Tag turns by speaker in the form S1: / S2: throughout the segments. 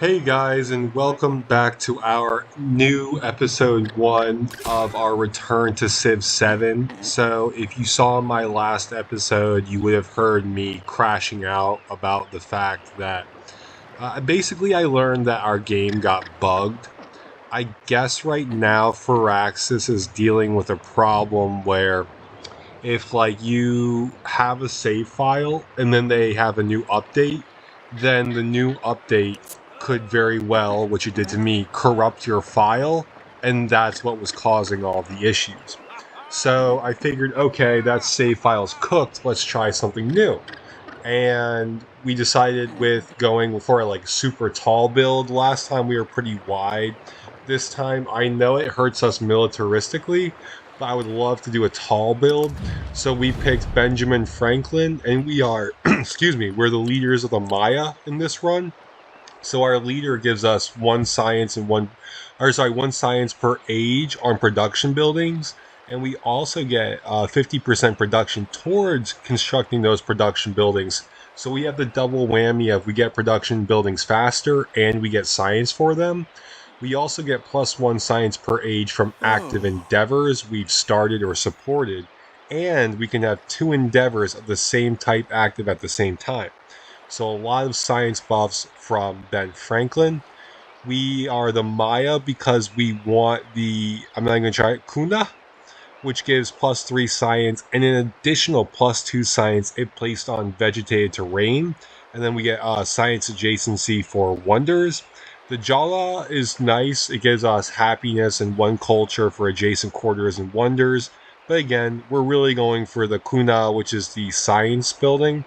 S1: Hey guys, and welcome back to our new episode 1 of our return to Civ 7. So, if you saw my last episode, you would have heard me crashing out about the fact that basically I learned that our game got bugged. I guess right now Firaxis is dealing with a problem where if like you have a save file and then they have a new update, then the new update could very well, which it did to me, corrupt your file, and that's what was causing all the issues. So I figured, okay, that save file's cooked, let's try something new. And we decided with going for a like super tall build. Last time we were pretty wide. This time I know it hurts us militaristically, but I would love to do a tall build. So we picked Benjamin Franklin, and we are, excuse me, we're the leaders of the Maya in this run. So our leader gives us one science per age on production buildings, and we also get 50% production towards constructing those production buildings. So we have the double whammy of we get production buildings faster and we get science for them. We also get +1 science per age from active endeavors we've started or supported, and we can have 2 endeavors of the same type active at the same time. So a lot of science buffs from Ben Franklin. We are the Maya because we want I'm not even going to try it, Kuna, which gives +3 science and an additional +2 science if placed on vegetated terrain. And then we get science adjacency for wonders. The Jala is nice. It gives us happiness and one culture for adjacent quarters and wonders. But again, we're really going for the Kuna, which is the science building.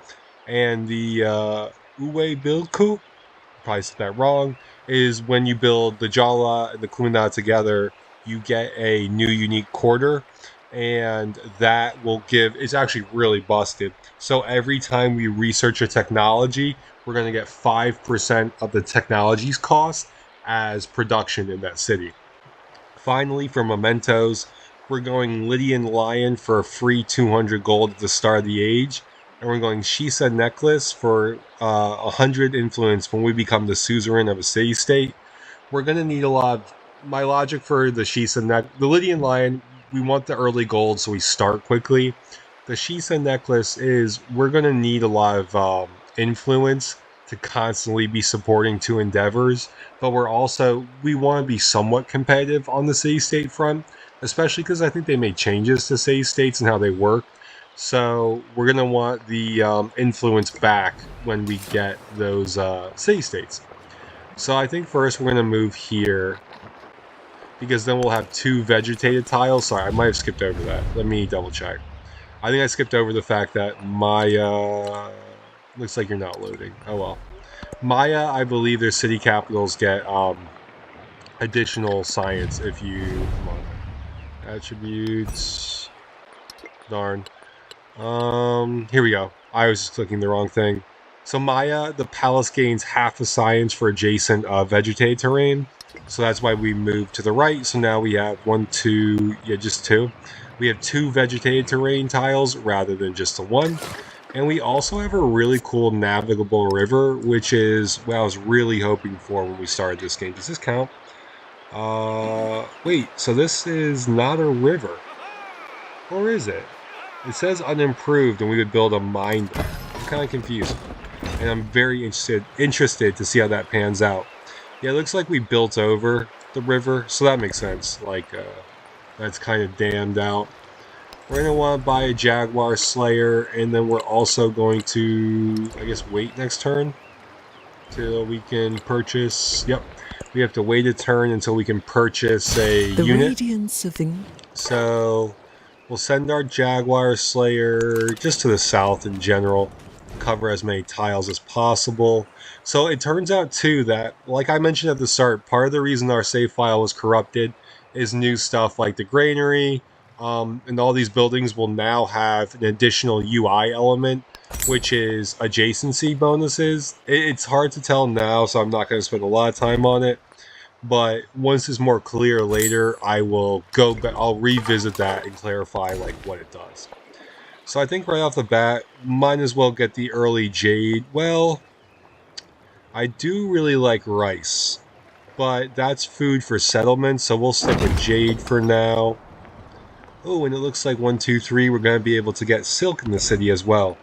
S1: And the Uwe Bilku, probably said that wrong, is when you build the Jala and the Kuna together, you get a new unique quarter, and that will give, it's actually really busted. So every time we research a technology, we're going to get 5% of the technology's cost as production in that city. Finally, for mementos, we're going Lydian Lion for a free 200 gold at the start of the age. And we're going Shisa Necklace for 100 influence when we become the suzerain of a city-state. We're going to need a lot of... My logic for the the Lydian Lion, we want the early gold so we start quickly. The Shisa Necklace is we're going to need a lot of influence to constantly be supporting 2 endeavors, but we want to be somewhat competitive on the city-state front, especially because I think they made changes to city-states and how they work. So we're going to want the influence back when we get those city-states. So I think first we're going to move here, because then we'll have 2 vegetated tiles. Sorry, I might have skipped over that. Let me double check. I think I skipped over the fact that Maya... Looks like you're not loading. Oh well. Maya, I believe their city capitals get additional science if you... Come on. Attributes... Darn. Here we go. I was just clicking the wrong thing. So Maya, the palace gains half a science for adjacent vegetated terrain. So that's why we moved to the right. So now we have 1, 2, just 2. We have 2 vegetated terrain tiles rather than just the 1. And we also have a really cool navigable river, which is what I was really hoping for when we started this game. Does this count? Wait, so this is not a river. Or is it? It says unimproved, and we would build a mine there. I'm kind of confused. And I'm very interested to see how that pans out. Yeah, it looks like we built over the river, so that makes sense. Like, that's kind of dammed out. We're going to want to buy a Jaguar Slayer, and then we're also going to, I guess, wait next turn till we can purchase. Yep, we have to wait a turn until we can purchase a unit. So we'll send our Jaguar Slayer just to the south in general, cover as many tiles as possible. So it turns out too that, like I mentioned at the start, part of the reason our save file was corrupted is new stuff like the granary, and all these buildings will now have an additional UI element, which is adjacency bonuses. It's hard to tell now, so I'm not going to spend a lot of time on it. But once it's more clear later, I'll revisit that and clarify like what it does. So I think right off the bat, might as well get the early Jade. Well, I do really like rice, but that's food for settlement, so we'll stick with jade for now. Oh, and it looks like 1, 2, 3, we're going to be able to get silk in the city as well.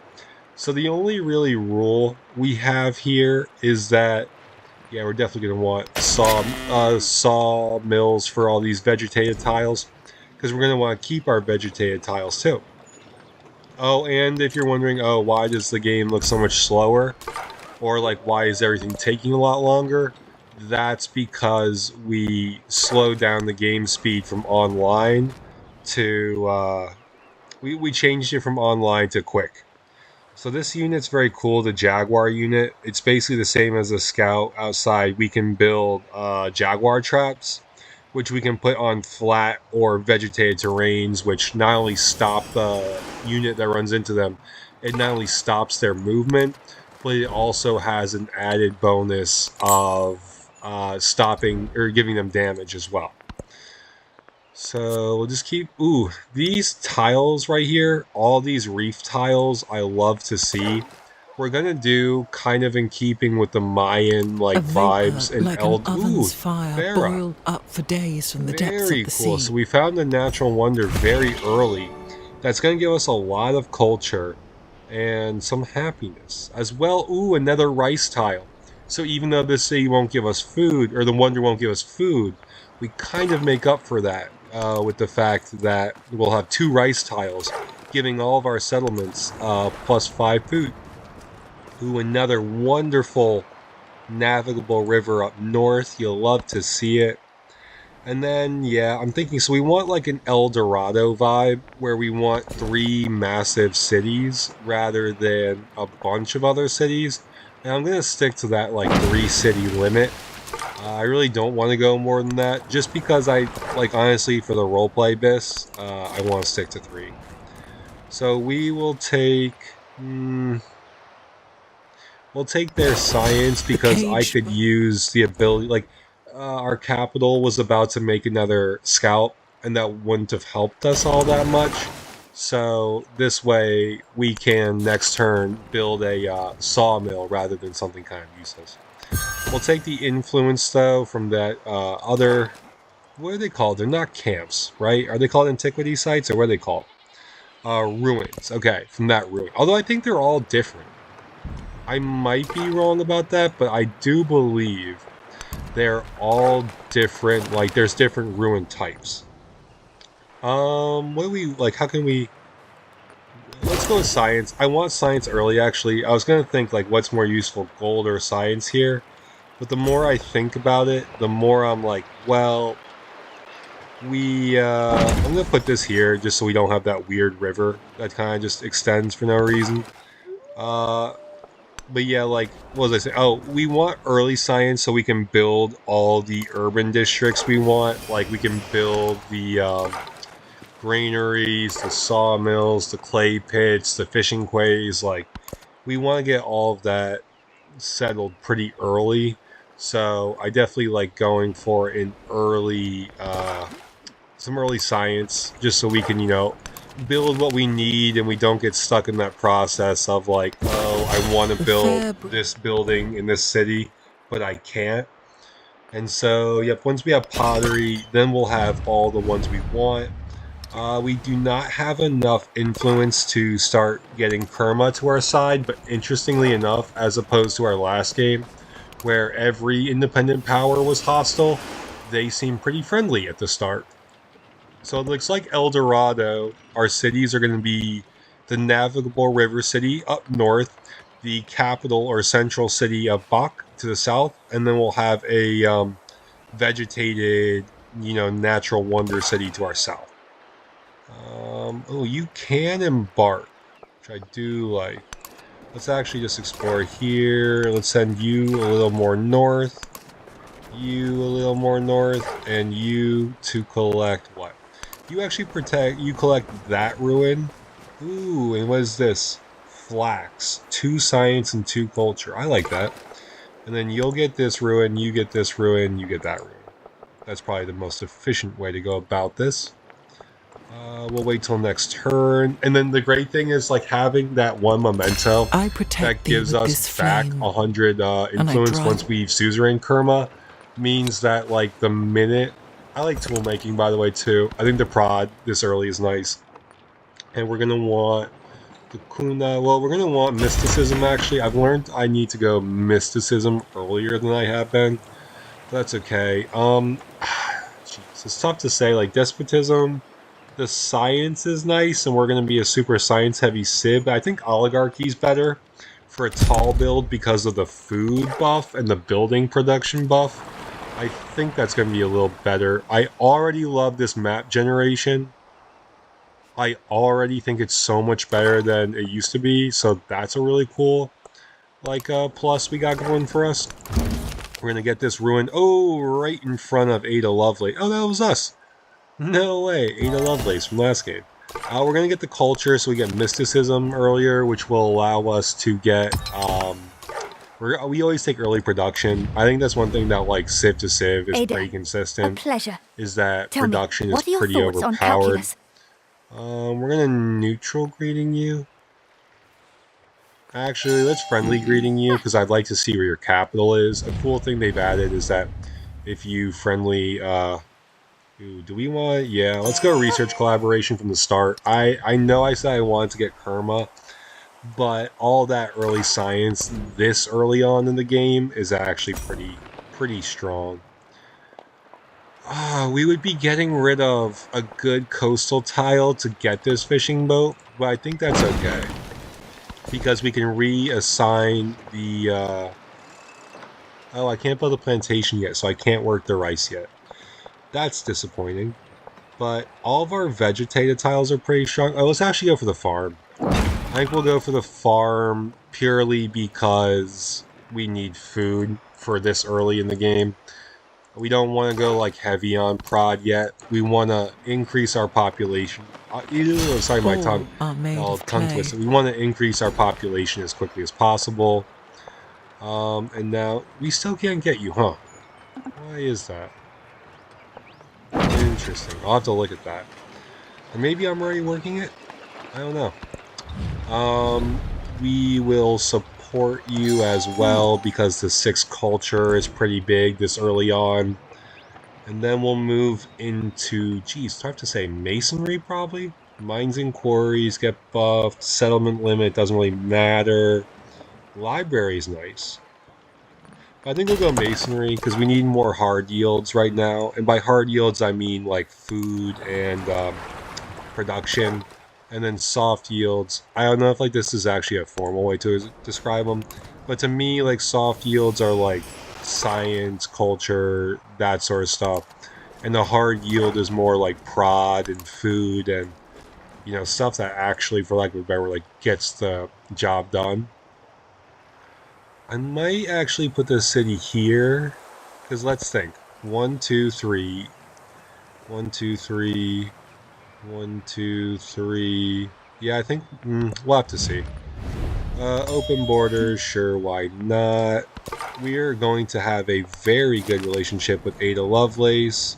S1: So the only really rule we have here is that, yeah, we're definitely going to want saw mills for all these vegetated tiles, because we're going to want to keep our vegetated tiles too. Oh, and if you're wondering, oh, why does the game look so much slower? Or like, why is everything taking a lot longer? That's because we slowed down the game speed from online to, we changed it from online to quick. So this unit's very cool, the Jaguar unit. It's basically the same as a scout outside. We can build Jaguar traps, which we can put on flat or vegetated terrains, which not only stop the unit that runs into them, it not only stops their movement, but it also has an added bonus of stopping or giving them damage as well. So we'll just keep, ooh, these tiles right here, all these reef tiles I love to see. We're gonna do kind of in keeping with the Mayan
S2: A
S1: like
S2: vapor
S1: vibes and
S2: like an
S1: ooh,
S2: oven's fire
S1: Farah.
S2: boiled up for days from the depths of
S1: Very
S2: the
S1: cool.
S2: sea.
S1: So we found a natural wonder very early. That's gonna give us a lot of culture and some happiness. As well, ooh, another rice tile. So even though this city won't give us food, or the wonder won't give us food, we kind of make up for that with the fact that we'll have 2 rice tiles, giving all of our settlements +5 food. Ooh, another wonderful navigable river up north. You'll love to see it. And then, yeah, I'm thinking, so we want like an El Dorado vibe where we want 3 massive cities rather than a bunch of other cities. And I'm going to stick to that like 3 city limit. I really don't want to go more than that just because like, honestly, for the roleplay bis, I want to stick to 3. So we will take, we'll take their science
S2: The
S1: because I
S2: cage.
S1: could use the ability, like, our capital was about to make another scout, and that wouldn't have helped us all that much. So this way, we can next turn build a sawmill rather than something kind of useless. We'll take the influence though from that other. What are they called? They're not camps, right? Are they called antiquity sites or what are they called? Ruins. Okay, from that ruin. Although I think they're all different. I might be wrong about that, but I do believe they're all different. Like, there's different ruin types. What do we like? How can we? Let's go with science. I want science early. Actually, I was gonna think like, what's more useful, gold or science here? But the more I think about it, the more I'm like, well, I'm gonna put this here just so we don't have that weird river that kind of just extends for no reason. Uh, but yeah, like, what was I saying? Oh, we want early science so we can build all the urban districts we want. Like, we can build the granaries, the sawmills, the clay pits, the fishing quays. Like, we want to get all of that settled pretty early. So I definitely like going for an early, some early science, just so we can, build what we need and we don't get stuck in that process of like, oh, I want to
S2: The
S1: build
S2: fair.
S1: this building in this city, but I can't. And so, yep, once we have pottery, then we'll have all the ones we want. We do not have enough influence to start getting perma to our side, but interestingly enough, as opposed to our last game, where every independent power was hostile, they seem pretty friendly at the start. So it looks like El Dorado, our cities are going to be the navigable river city up north, the capital or central city of Bach to the south, and then we'll have a vegetated, natural wonder city to our south. Oh, you can embark, which I do like. Let's actually just explore here. Let's send you a little more north, you a little more north, and you to collect what? You collect that ruin. Ooh, and what is this? Flax. 2 science and 2 culture. I like that. And then you'll get this ruin, you get this ruin, you get that ruin. That's probably the most efficient way to go about this. We'll wait till next turn. And then the great thing is like having that one memento
S2: I
S1: that
S2: protect thee
S1: gives
S2: with
S1: us
S2: this
S1: back
S2: flame,
S1: 100
S2: and I
S1: influence
S2: drive.
S1: once we've suzerain Kerma means that like the minute I like tool making by the way too. I think the prod this early is nice. And we're gonna want the Kuna. Well, we're gonna want mysticism actually. I've learned I need to go mysticism earlier than I have been. But that's okay. Jeez, it's tough to say. Like despotism, the science is nice, and we're going to be a super science heavy Civ. I think oligarchy's better for a tall build because of the food buff and the building production buff. I think that's going to be a little better. I already love this map generation. I already think it's so much better than it used to be, so that's a really cool plus we got going for us. We're gonna get this ruined. Oh, right in front of Ada Lovelace. Oh, that was us. No way, Ada Lovelace from last game. We're gonna get the culture, so we get mysticism earlier, which will allow us to get. We always take early production. I think that's one thing that like Civ to Civ is
S3: Ada,
S1: pretty
S3: a
S1: consistent.
S3: pleasure.
S1: Is that
S3: Tell me,
S1: production is
S3: what are your
S1: pretty
S3: thoughts on
S1: overpowered.
S3: calculus?
S1: We're gonna neutral greeting you. Actually, let's friendly greeting you because I'd like to see where your capital is. A cool thing they've added is that if you friendly ooh, do we want? Yeah, let's go research collaboration from the start. I know I said I wanted to get Kerma, but all that early science this early on in the game is actually pretty strong. We would be getting rid of a good coastal tile to get this fishing boat, but I think that's okay because we can reassign the. Oh, I can't build a plantation yet, so I can't work the rice yet. That's disappointing. But all of our vegetated tiles are pretty strong. Oh, let's actually go for the farm. I think we'll go for the farm purely because we need food for this early in the game. We don't want to go like heavy on prod yet. We want to increase our population. Sorry, my tongue.
S2: All are made
S1: All
S2: of
S1: tongue
S2: clay.
S1: twisted. We want to increase our population as quickly as possible. And now we still can't get you, huh? Why is that? Interesting. I'll have to look at that. Or maybe I'm already working it? I don't know. We will support you as well because the 6 culture is pretty big this early on. And then we'll move into, geez, it's hard to say, masonry probably? Mines and quarries get buffed. Settlement limit doesn't really matter. Library's nice. I think we'll go masonry because we need more hard yields right now. And by hard yields, I mean like food and production. And then soft yields. I don't know if like this is actually a formal way to describe them. But to me, like soft yields are like science, culture, that sort of stuff. And the hard yield is more like prod and food and stuff that actually, for lack of a better word, like gets the job done. I might actually put this city here, because let's think. 1, 2, 3. 1, 2, 3. 1, 2, 3. Yeah, I think we'll have to see. Open borders, sure, why not? We are going to have a very good relationship with Ada Lovelace.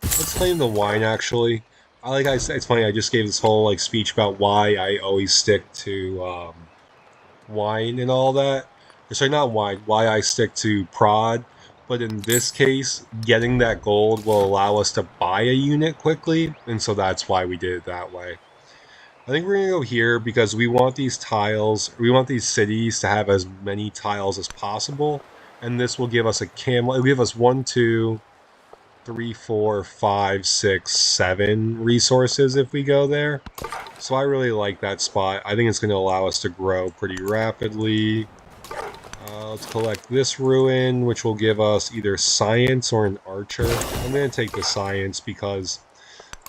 S1: Let's claim the wine, actually. Like I said, it's funny, I just gave this whole like speech about why I always stick to wine and all that. Or sorry, not wine, why I stick to prod. But in this case, getting that gold will allow us to buy a unit quickly, and so that's why we did it that way. I think we're going to go here because we want these tiles, we want these cities to have as many tiles as possible, and this will give us a camel, it'll give us 1, 2, 3, 4, 5, 6, 7 resources if we go there. So I really like that spot. I think it's going to allow us to grow pretty rapidly. Let's collect this ruin, which will give us either science or an archer. I'm going to take the science because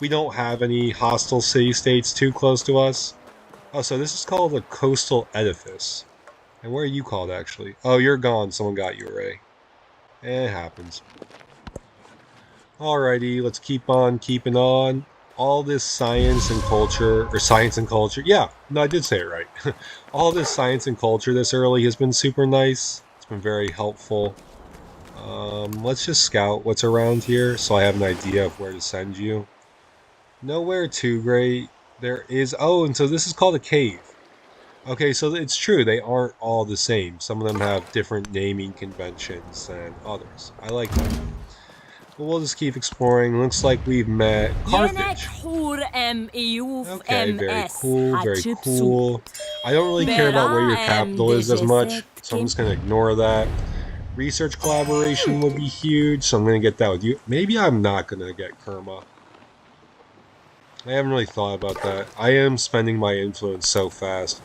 S1: we don't have any hostile city-states too close to us. Oh, so this is called a coastal edifice. And where are you called, actually? Oh, you're gone. Someone got you already. It happens. Alrighty, let's keep on keeping on. All this science and culture, yeah, no, I did say it right. All this science and culture this early has been super nice. It's been very helpful. Let's just scout what's around here so I have an idea of where to send you. Nowhere too great. There is... Oh, and so this is called a cave. Okay, so it's true. They aren't all the same. Some of them have different naming conventions than others. I like that. But we'll just keep exploring. Looks like we've met Carthage. Okay, very cool, very cool. I don't really care about where your capital is as much, so I'm just going to ignore that. Research collaboration would be huge, so I'm going to get that with you. Maybe I'm not going to get Kerma. I haven't really thought about that. I am spending my influence so fast.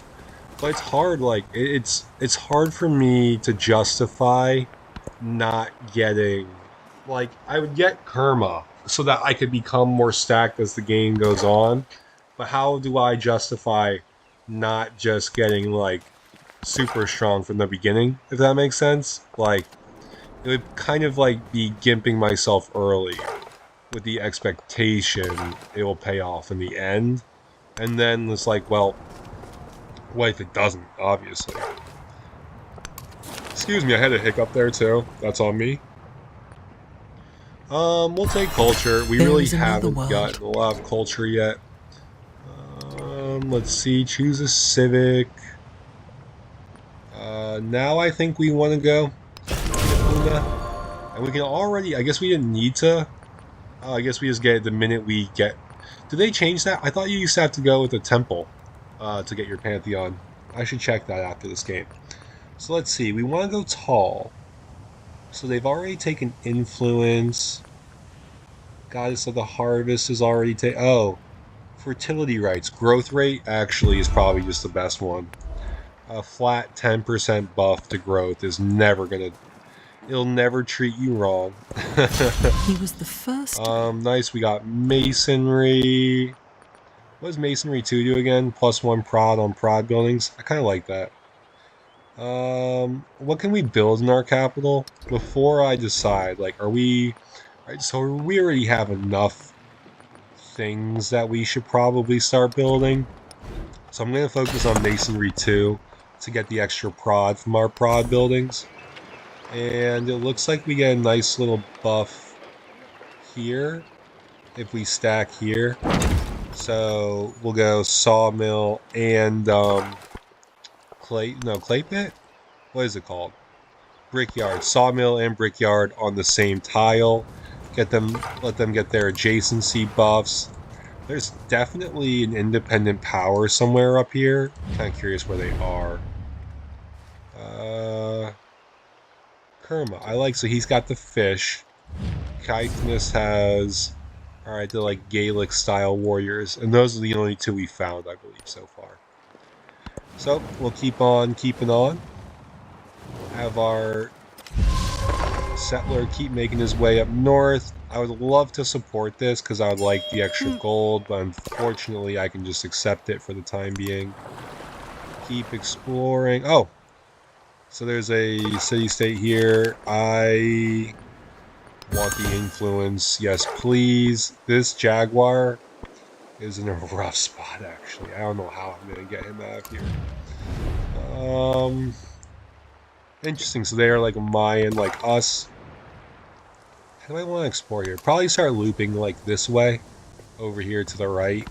S1: But it's hard, like, it's hard for me to justify not getting... Like, I would get Kerma so that I could become more stacked as the game goes on. But how do I justify not just getting, like, super strong from the beginning, if that makes sense? Like, it would kind of, like, be gimping myself early with the expectation it will pay off in the end. And then it's like, well, what if it doesn't, obviously? Excuse me, I had a hiccup there too. That's on me. We'll take culture. We really haven't gotten a lot of culture yet. Let's see, choose a civic. Now I think we want to go. And we can already, I guess we didn't need to. I guess we just get it the minute we get... Did they change that? I thought you used to have to go with a temple to get your Pantheon. I should check that after this game. So let's see, we want to go tall. So they've already taken influence. Goddess of the Harvest is already taken. Oh, fertility rights. Growth rate actually is probably just the best one. A flat 10% buff to growth is never gonna... It'll never treat you wrong.
S2: He was the first.
S1: Nice, we got masonry. What does masonry 2 do again? +1 prod on prod buildings. I kind of like that. What can we build in our capital? Before I decide, like, are we... Alright, so we already have enough things that we should probably start building. So I'm going to focus on masonry 2 to get the extra prod from our prod buildings. And it looks like we get a nice little buff here if we stack here. So we'll go sawmill and clay pit? What is it called? Brickyard. Sawmill and brickyard on the same tile. Let them get their adjacency buffs. There's definitely an independent power somewhere up here. I'm kind of curious where they are. Kerma. I like, so he's got the fish. Chitinus has... Alright, they're like Gaelic style warriors. And those are the only two we found, I believe, so far. So, we'll keep on keeping on. Have our settler keep making his way up north. I would love to support this because I would like the extra gold, but unfortunately I can just accept it for the time being. Keep exploring. Oh! So there's a city-state here. I want the influence. Yes, please. This jaguar is in a rough spot, actually. I don't know how I'm going to get him out of here. Interesting. So they are like a Mayan, like us. How do I want to explore here? Probably start looping like this way. Over here to the right.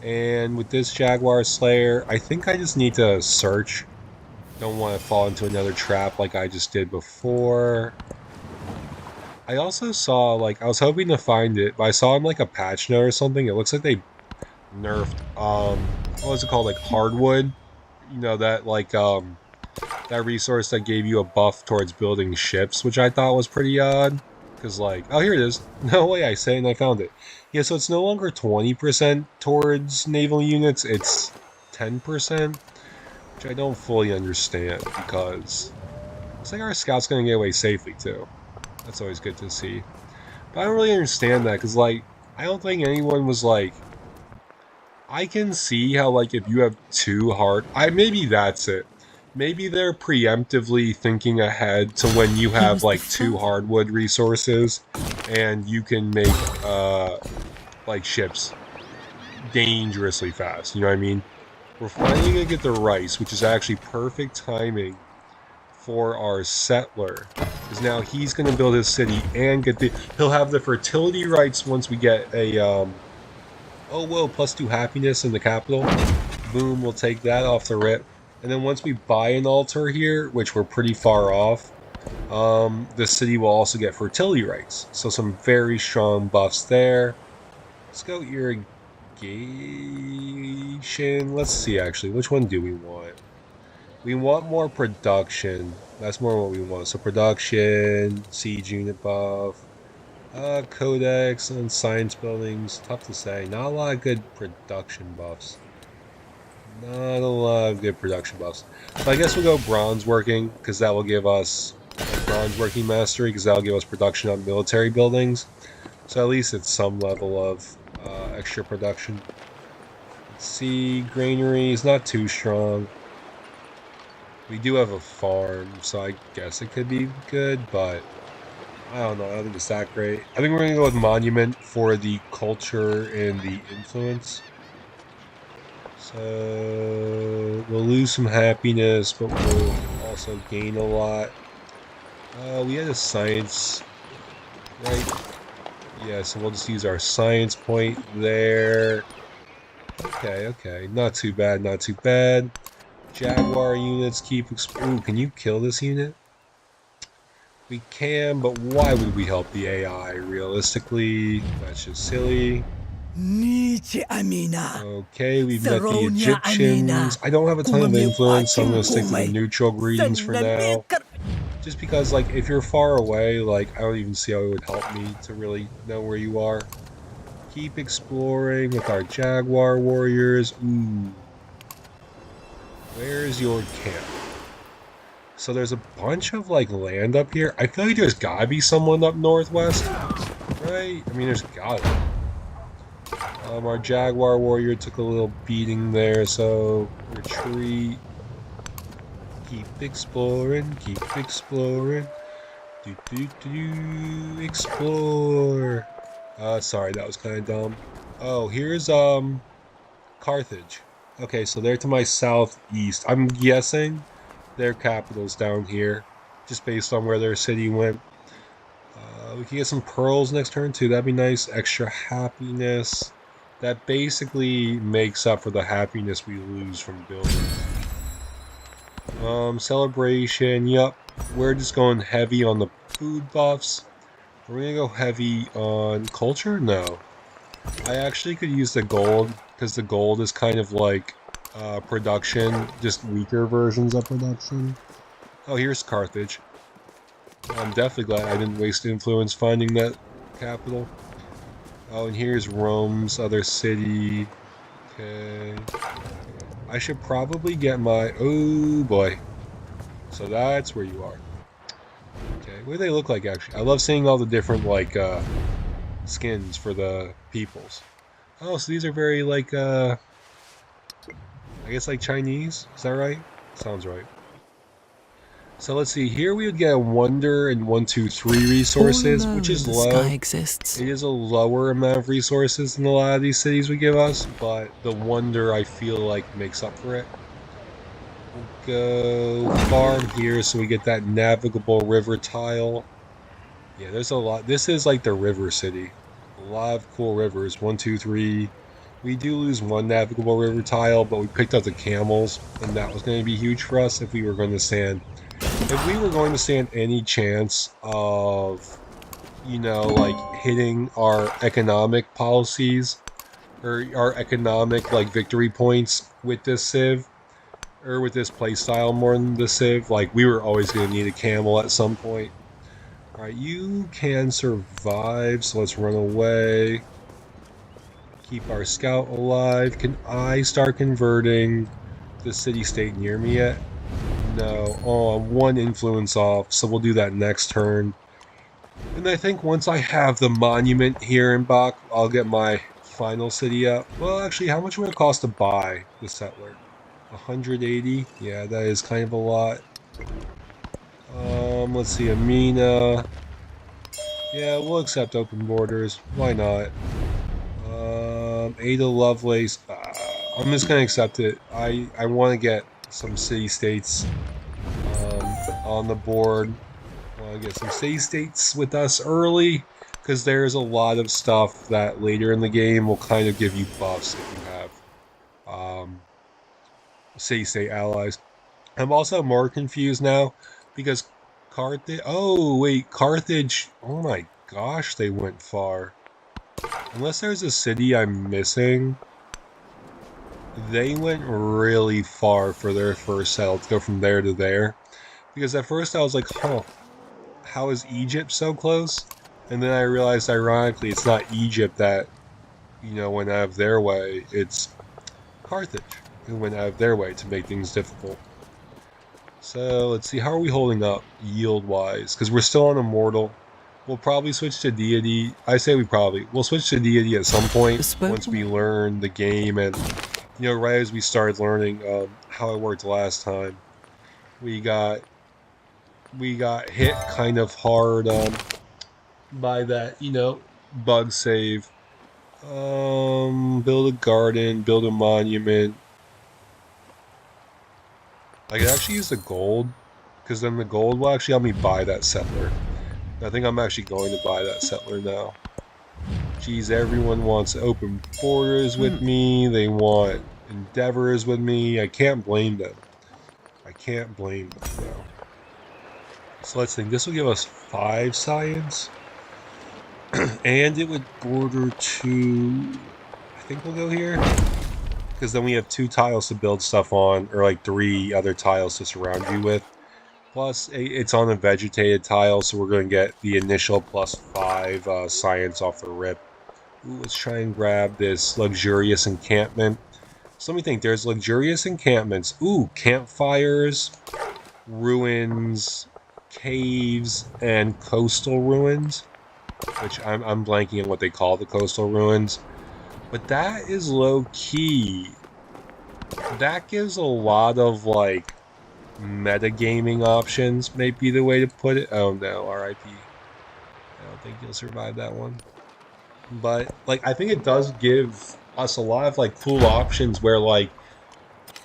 S1: And with this Jaguar Slayer, I think I just need to search. Don't want to fall into another trap like I just did before. I also saw, like, I was hoping to find it, but I saw in like a patch note or something. It looks like they nerfed, what was it called? Like hardwood? You know, that like, that resource that gave you a buff towards building ships, which I thought was pretty odd. Because, like, oh, here it is. No way, I say it and I found it. Yeah, so it's no longer 20% towards naval units, it's 10%. Which I don't fully understand, because it's like our scout's going to get away safely, too. That's always good to see. But I don't really understand that, because, like, I don't think anyone was, like... I can see how, like, if you have two hard... maybe that's it. Maybe they're preemptively thinking ahead to when you have, like, two hardwood resources, and you can make, like, ships dangerously fast, you know what I mean? We're finally going to get the rice, which is actually perfect timing for our settler. Because now he's going to build his city and get the... He'll have the fertility rights once we get a... oh, whoa, +2 happiness in the capital. Boom, we'll take that off the rip. And then once we buy an altar here, which we're pretty far off, the city will also get fertility rights. So some very strong buffs there. Let's go irrigation. Let's see, actually, which one do we want? We want more production. That's more what we want. So production, siege unit buff, codex and science buildings. Tough to say. Not a lot of good production buffs. Not a lot of good production buffs. So I guess we'll go bronze working, because that will give us bronze working mastery, because that will give us production on military buildings. So at least it's some level of extra production. Let's see, granary is not too strong. We do have a farm, so I guess it could be good, but I don't know. I don't think it's that great. I think we're going to go with monument for the culture and the influence. So we'll lose some happiness, but we'll also gain a lot. We had a science, right? Yeah, so we'll just use our science point there. Okay, okay. Not too bad, not too bad. Jaguar units keep... Ooh, can you kill this unit? We can, but why would we help the AI? Realistically, that's just silly. Okay, we've met the Egyptians. I don't have a ton of influence, so I'm going to stick to the neutral greetings for now. Just because, like, if you're far away, like, I don't even see how it would help me to really know where you are. Keep exploring with our Jaguar warriors. Ooh. Where's your camp? So there's a bunch of, like, land up here. I feel like there's gotta be someone up northwest, right? I mean, there's gotta. Our Jaguar warrior took a little beating there, so retreat. Keep exploring, keep exploring. Explore. Sorry, that was kind of dumb. Oh, here's, Carthage. Okay, so they're to my southeast. I'm guessing their capital's down here, just based on where their city went. We can get some pearls next turn, too. That'd be nice. Extra happiness. That basically makes up for the happiness we lose from building. Celebration, yep. We're just going heavy on the food buffs. We're gonna go heavy on culture? No. I actually could use the gold, because the gold is kind of like production, just weaker versions of production. Oh, here's Carthage. I'm definitely glad I didn't waste influence finding that capital. Oh, and here's Rome's other city. Okay. I should probably get my... Oh, boy. So that's where you are. Okay, what do they look like, actually? I love seeing all the different, like, skins for the peoples. Oh, so these are very, like, I guess, like, Chinese? Is that right? Sounds right. So let's see, here we would get a wonder and 1, 2, 3 resources, which is low.
S2: Exists.
S1: It is a lower amount of resources than a lot of these cities would give us, but the wonder, I feel like, makes up for it. We'll go farm here so we get that navigable river tile. Yeah, there's a lot. This is like the river city. A lot of cool rivers. 1, 2, 3. We do lose one navigable river tile, but we picked up the camels, and that was going to be huge for us if we were going to stand. If we were going to stand any chance of, you know, like hitting our economic policies or our economic like victory points with this Civ, or with this playstyle more than the Civ, like we were always going to need a camel at some point. Alright, you can survive, so let's run away. Keep our scout alive. Can I start converting the city-state near me yet? No. Oh, I'm 1 influence off, so we'll do that next turn. And I think once I have the monument here in Bach, I'll get my final city up. Well, actually, how much would it cost to buy the settler? 180? Yeah, that is kind of a lot. Let's see, Amina. Yeah, we'll accept open borders. Why not? Ada Lovelace. I'm just gonna accept it. I want to get some city-states on the board. Want to get some save states with us early, because there's a lot of stuff that later in the game will kind of give you buffs if you have save state allies. I'm also more confused now because Carthage. Oh wait, Carthage. Oh my gosh, they went far. Unless there's a city I'm missing, they went really far for their first settle to go from there to there. Because at first I was like, huh, how is Egypt so close? And then I realized, ironically, it's not Egypt that, went out of their way. It's Carthage who went out of their way to make things difficult. So let's see, how are we holding up yield-wise? Because we're still on Immortal. We'll probably switch to Deity. I say we'll switch to Deity at some point once we learn the game and, right as we started learning how it worked last time. We got hit kind of hard by that, bug save. Build a garden, build a monument. I could actually use the gold, because then the gold will actually help me buy that settler. I think I'm actually going to buy that settler now. Geez, everyone wants open borders with me. They want endeavors with me. I can't blame them. I can't blame them, though. So let's think. This will give us 5 science. And it would border to... I think we'll go here. Because then we have 2 tiles to build stuff on, or like 3 other tiles to surround you with. Plus, it's on a vegetated tile, so we're going to get the initial plus 5 science off the rip. Ooh, let's try and grab this luxurious encampment. So let me think. There's luxurious encampments. Ooh, campfires, ruins, caves, and coastal ruins. Which I'm blanking on what they call the coastal ruins. But that is low-key. That gives a lot of, like, metagaming options, may be the way to put it. Oh no, RIP. I don't think you'll survive that one. But, like, I think it does give us a lot of, like, cool options where, like,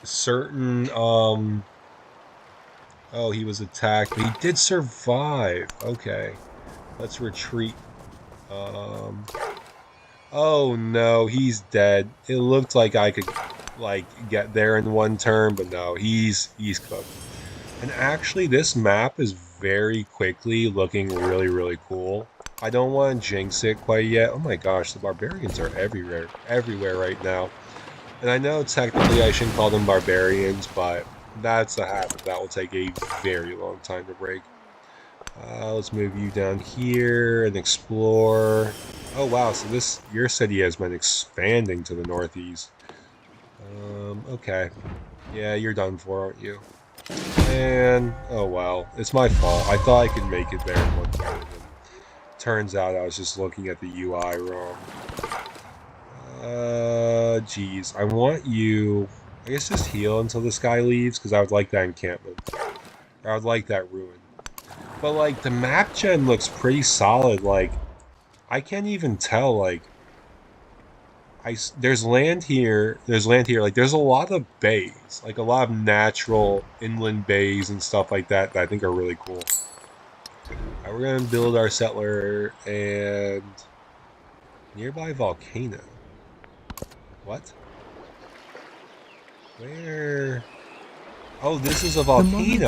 S1: certain, oh, he was attacked, but he did survive. Okay. Let's retreat. Oh no, he's dead. It looked like I could, like, get there in one turn, but no, he's cooked. And actually, this map is very quickly looking really, really cool. I don't want to jinx it quite yet. Oh my gosh, the barbarians are everywhere right now. And I know technically I shouldn't call them barbarians, but that's a habit that will take a very long time to break. Let's move you down here and explore. Oh wow, so your city has been expanding to the northeast. Okay. Yeah, you're done for, aren't you? And, oh well, it's my fault. I thought I could make it there in one turn, and turns out I was just looking at the UI wrong. Geez, I want you, I guess just heal until this guy leaves, because I would like that encampment. Or I would like that ruin. But, like, the map gen looks pretty solid, like, I can't even tell, like, there's land here, like, there's a lot of bays, like, a lot of natural inland bays and stuff like that I think are really cool. Alright, we're gonna build our settler, and nearby volcano. What? Where? Oh, this is a volcano.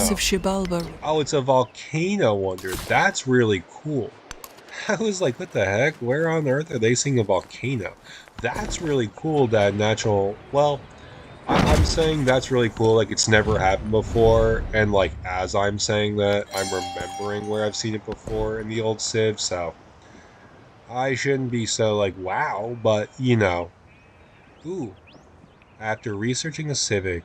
S1: Oh, it's a volcano wonder. That's really cool. I was like, what the heck? Where on earth are they seeing a volcano? That's really cool that natural... Well, I'm saying that's really cool, like it's never happened before, and like as I'm saying that, I'm remembering where I've seen it before in the old Civ, so I shouldn't be so like, wow, but you know. Ooh, after researching a civic,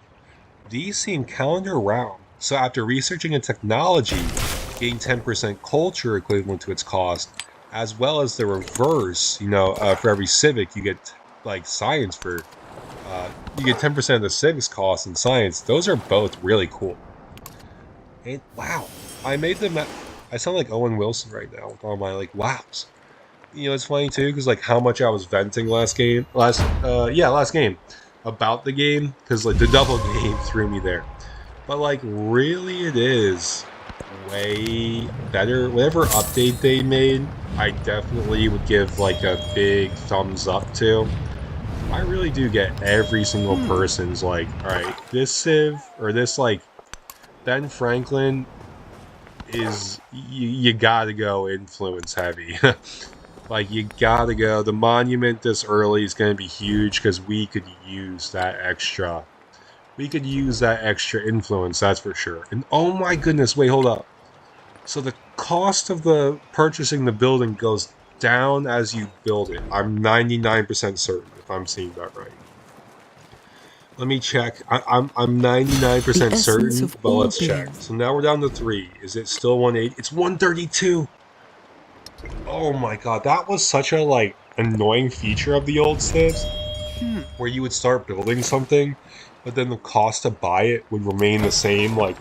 S1: these seem calendar round. So after researching a technology, gain 10% culture equivalent to its cost, as well as the reverse, for every civic you get like science for, you get 10% of the civics cost in science. Those are both really cool. And wow, I made them, I sound like Owen Wilson right now with all my like wows. It's funny too, because like how much I was venting last game, about the game, because like the double game threw me there. But like really it is way better. Whatever update they made, I definitely would give like a big thumbs up to. I really do get every single person's like, all right, this Civ or this like Ben Franklin is you gotta go influence heavy. Like you gotta go. The monument this early is gonna be huge because we could use that extra. We could use that extra influence, that's for sure. And oh my goodness, wait, hold up. So the cost of the purchasing the building goes down as you build it. I'm 99% certain if I'm seeing that right. Let me check. I'm 99% certain, but let's check. So now we're down to 3. Is it still 180? It's 132. Oh my god, that was such a like annoying feature of the old Civs, where you would start building something, but then the cost to buy it would remain the same. Like,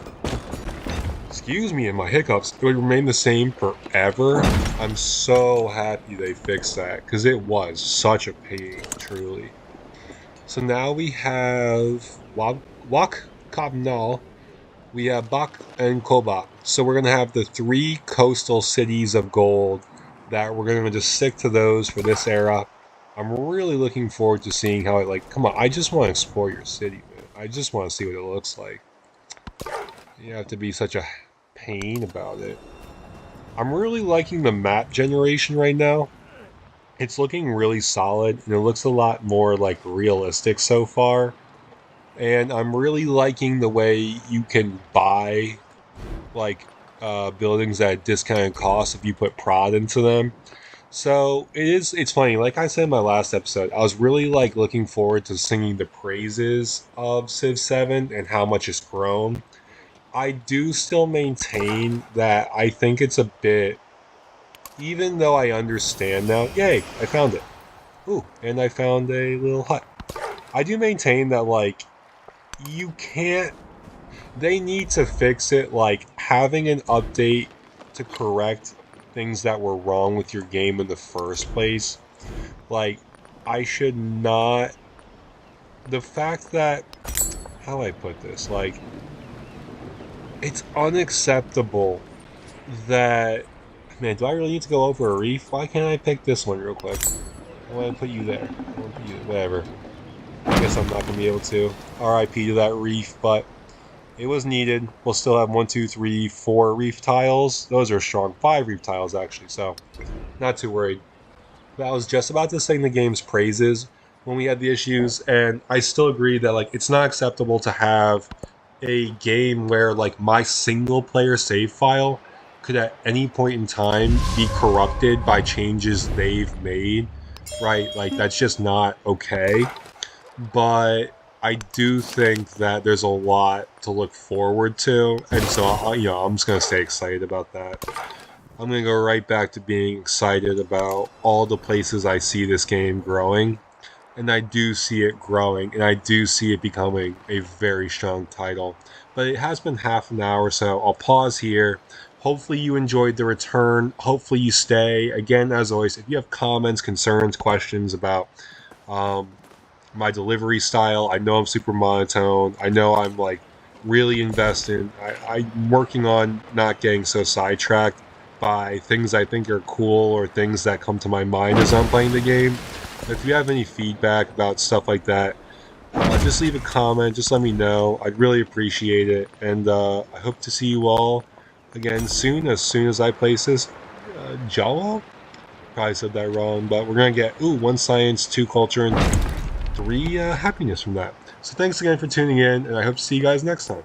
S1: excuse me, and my hiccups, it would remain the same forever. I'm so happy they fixed that because it was such a pain, truly. So now we have Wak Kabnal, we have Bak and Kobak. So we're going to have the 3 coastal cities of gold that we're going to just stick to those for this era. I'm really looking forward to seeing how it, like, come on, I just want to explore your city, man. I just want to see what it looks like. You have to be such a pain about it. I'm really liking the map generation right now. It's looking really solid, and it looks a lot more, like, realistic so far. And I'm really liking the way you can buy like buildings at discounted cost if you put prod into them. So it's funny, like I said in my last episode, I was really like looking forward to singing the praises of Civ 7 and how much it's grown. I do still maintain that I think it's a bit, even though I understand now, yay, I found it. Ooh, and I found a little hut. I do maintain that like you can't, they need to fix it, like having an update to correct things that were wrong with your game in the first place. Like, I should not, the fact that, how do I put this, like, it's unacceptable that, man, do I really need to go over a reef? Why can't I pick this one real quick? I want to put you there. I want to put you, whatever. I guess I'm not going to be able to. RIP to that reef, but it was needed. We'll still have 1, 2, 3, 4 reef tiles. Those are strong. 5 reef tiles, actually, so not too worried. But I was just about to sing the game's praises when we had the issues, and I still agree that like it's not acceptable to have a game where like my single player save file could at any point in time be corrupted by changes they've made, right? Like that's just not okay. But I do think that there's a lot to look forward to, and so I'm just gonna stay excited about that. I'm gonna go right back to being excited about all the places I see this game growing, and I do see it growing, and I do see it becoming a very strong title. But it has been half an hour, so I'll pause here. Hopefully you enjoyed the return. Hopefully you stay. Again, as always, if you have comments, concerns, questions about um, my delivery style. I know I'm super monotone. I know I'm like really invested. I'm working on not getting so sidetracked by things I think are cool or things that come to my mind as I'm playing the game. If you have any feedback about stuff like that, just leave a comment. Just let me know. I'd really appreciate it. And I hope to see you all again soon as I place this. Jawa? Probably said that wrong, but we're going to get, 1 science, 2 culture, and 3 happiness from that. So thanks again for tuning in, and I hope to see you guys next time.